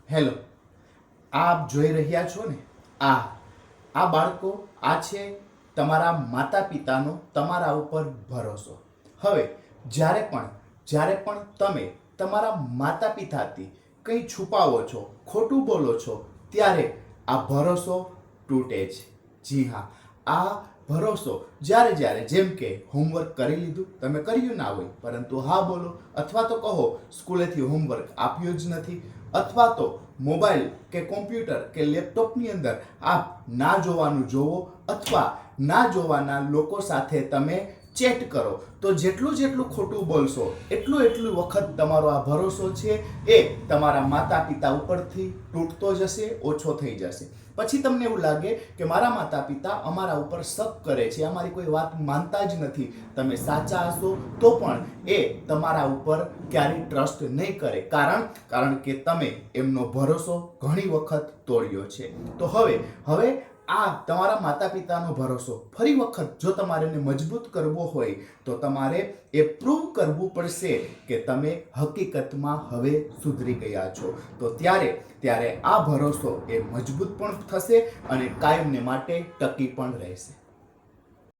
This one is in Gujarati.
હેલો, આપ જોઈ રહ્યા છો ને, આ બાળકો, આ છે તમારા માતા પિતાનો તમારા ઉપર ભરોસો. હવે જ્યારે પણ તમે તમારા માતા પિતાથી કંઈ છુપાવો છો, ખોટું બોલો છો, ત્યારે આ ભરોસો તૂટે છે. જી હા, આ ભરોસો જ્યારે જેમ કે હોમવર્ક કરી લીધું, તમે કર્યું ના હોય પરંતુ હા બોલો, અથવા તો કહો સ્કૂલેથી હોમવર્ક આપ્યું જ નથી, અથવા તો મોબાઈલ કે કોમ્પ્યુટર કે લેપટોપની અંદર આપ ના જોવાનું જોવો, અથવા ના જોવાના લોકો સાથે તમે ચેટ કરો, તો જેટલું ખોટું બોલશો એટલું વખત તમારો આ ભરોસો છે એ તમારા માતા પિતા ઉપરથી તૂટતો જશે, ઓછો થઈ જશે. પછી તમને એવું લાગે કે મારા માતા પિતા અમારા ઉપર શક કરે છે, અમારી કોઈ વાત માનતા જ નથી. તમે સાચા હશો તો પણ એ તમારા ઉપર ક્યારેય ટ્રસ્ટ નહીં કરે, કારણ કે તમે એમનો ભરોસો ઘણી વખત તોડ્યો છે. તો હવે આ તમારા માતા પિતાનો ભરોસો ફરી વખત જો તમારે એને મજબૂત કરવો હોય તો તમારે એ પ્રૂવ કરવું પડશે કે તમે હકીકતમાં હવે સુધરી ગયા છો. તો ત્યારે આ ભરોસો એ મજબૂત પણ થશે અને કાયમને માટે ટકી પણ રહેશે.